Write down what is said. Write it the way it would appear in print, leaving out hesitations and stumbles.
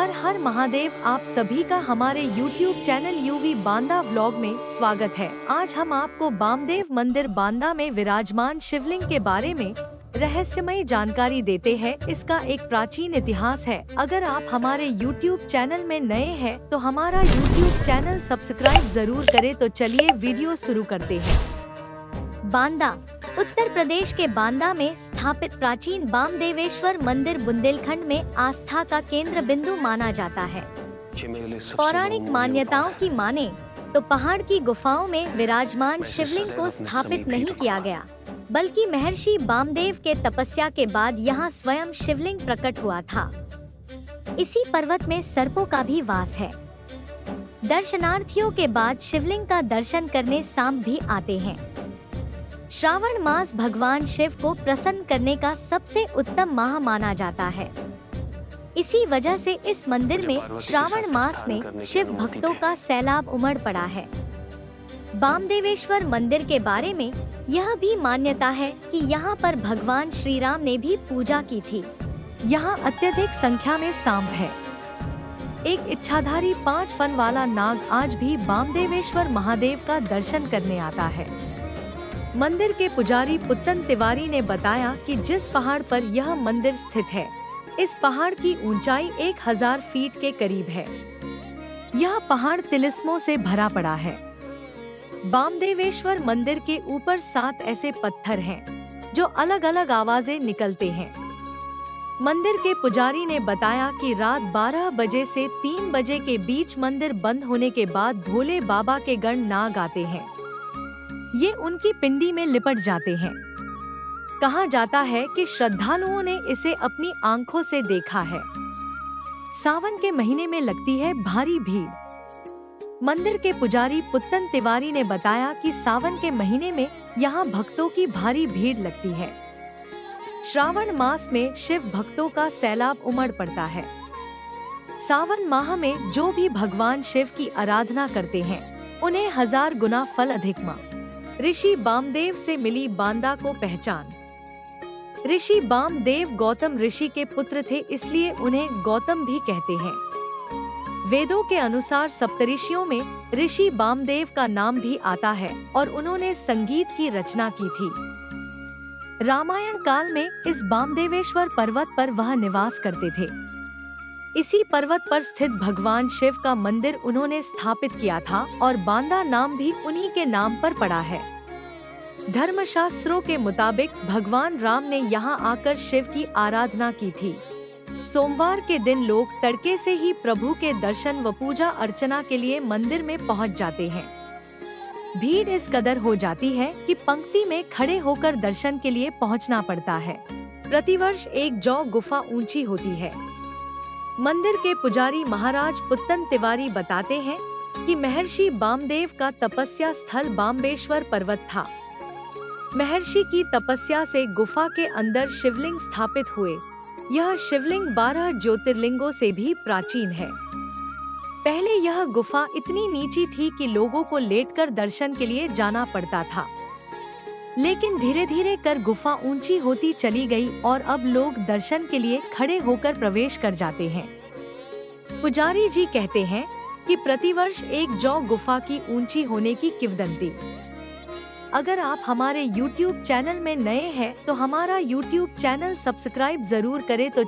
हर हर महादेव। आप सभी का हमारे YouTube channel UV Banda vlog में स्वागत है। आज हम आपको बामदेव मंदिर बांदा में विराजमान शिवलिंग के बारे में रहस्यमय जानकारी देते हैं। इसका एक प्राचीन इतिहास है। अगर आप हमारे YouTube चैनल में नए हैं तो हमारा YouTube चैनल सब्सक्राइब जरूर करें। तो चलिए वीडियो शुरू करते हैं। बांदा उत्तर प्रदेश के बांदा में स्थापित प्राचीन बामदेवेश्वर मंदिर बुंदेलखंड में आस्था का केंद्र बिंदु माना जाता है। पौराणिक मान्यताओं की माने तो पहाड़ की गुफाओं में विराजमान शिवलिंग को स्थापित नहीं किया गया, बल्कि महर्षि बामदेव के तपस्या के बाद यहाँ स्वयं शिवलिंग प्रकट हुआ था। इसी पर्वत में सर्पों का भी वास है। दर्शनार्थियों के बाद शिवलिंग का दर्शन करने सांप भी आते हैं। श्रावण मास भगवान शिव को प्रसन्न करने का सबसे उत्तम माह माना जाता है। इसी वजह से इस मंदिर में श्रावण मास में शिव भक्तों का सैलाब उमड़ पड़ा है। बामदेवेश्वर मंदिर के बारे में यह भी मान्यता है कि यहाँ पर भगवान श्री राम ने भी पूजा की थी। यहाँ अत्यधिक संख्या में सांप है। एक इच्छाधारी 5 फन वाला नाग आज भी बामदेवेश्वर महादेव का दर्शन करने आता है। मंदिर के पुजारी पुत्तन तिवारी ने बताया कि जिस पहाड़ पर यह मंदिर स्थित है, इस पहाड़ की ऊंचाई 1000 फीट के करीब है। यह पहाड़ तिलिस्मों से भरा पड़ा है। बामदेवेश्वर मंदिर के ऊपर 7 ऐसे पत्थर हैं, जो अलग अलग आवाजें निकलते हैं। मंदिर के पुजारी ने बताया कि रात 12 बजे से 3 बजे के बीच मंदिर बंद होने के बाद भोले बाबा के गण नाग आते हैं। ये उनकी पिंडी में लिपट जाते हैं। कहा जाता है कि श्रद्धालुओं ने इसे अपनी आंखों से देखा है। सावन के महीने में लगती है भारी भीड़। मंदिर के पुजारी पुत्तन तिवारी ने बताया कि सावन के महीने में यहाँ भक्तों की भारी भीड़ लगती है। श्रावण मास में शिव भक्तों का सैलाब उमड़ पड़ता है। सावन माह में जो भी भगवान शिव की आराधना करते हैं, उन्हें 1000 गुना फल अधिक मिलता है। ऋषि बामदेव से मिली बांदा को पहचान। ऋषि बामदेव गौतम ऋषि के पुत्र थे, इसलिए उन्हें गौतम भी कहते हैं। वेदों के अनुसार सप्तऋषियों में ऋषि बामदेव का नाम भी आता है और उन्होंने संगीत की रचना की थी। रामायण काल में इस बामदेवेश्वर पर्वत पर वह निवास करते थे। इसी पर्वत पर स्थित भगवान शिव का मंदिर उन्होंने स्थापित किया था और बांदा नाम भी उन्हीं के नाम पर पड़ा है। धर्मशास्त्रों के मुताबिक भगवान राम ने यहाँ आकर शिव की आराधना की थी। सोमवार के दिन लोग तड़के से ही प्रभु के दर्शन व पूजा अर्चना के लिए मंदिर में पहुँच जाते हैं। भीड़ इस कदर हो जाती है कि पंक्ति में खड़े होकर दर्शन के लिए पहुँचना पड़ता है। प्रतिवर्ष एक जौ गुफा ऊंची होती है। मंदिर के पुजारी महाराज पुत्तन तिवारी बताते हैं कि महर्षि बामदेव का तपस्या स्थल बामबेश्वर पर्वत था। महर्षि की तपस्या से गुफा के अंदर शिवलिंग स्थापित हुए। यह शिवलिंग 12 ज्योतिर्लिंगों से भी प्राचीन है। पहले यह गुफा इतनी नीची थी कि लोगों को लेटकर दर्शन के लिए जाना पड़ता था, लेकिन धीरे धीरे कर गुफा ऊंची होती चली गई और अब लोग दर्शन के लिए खड़े होकर प्रवेश कर जाते हैं। पुजारी जी कहते हैं कि प्रतिवर्ष एक जौ गुफा की ऊंची होने की किंवदंती। अगर आप हमारे YouTube चैनल में नए हैं तो हमारा YouTube चैनल सब्सक्राइब जरूर करें। तो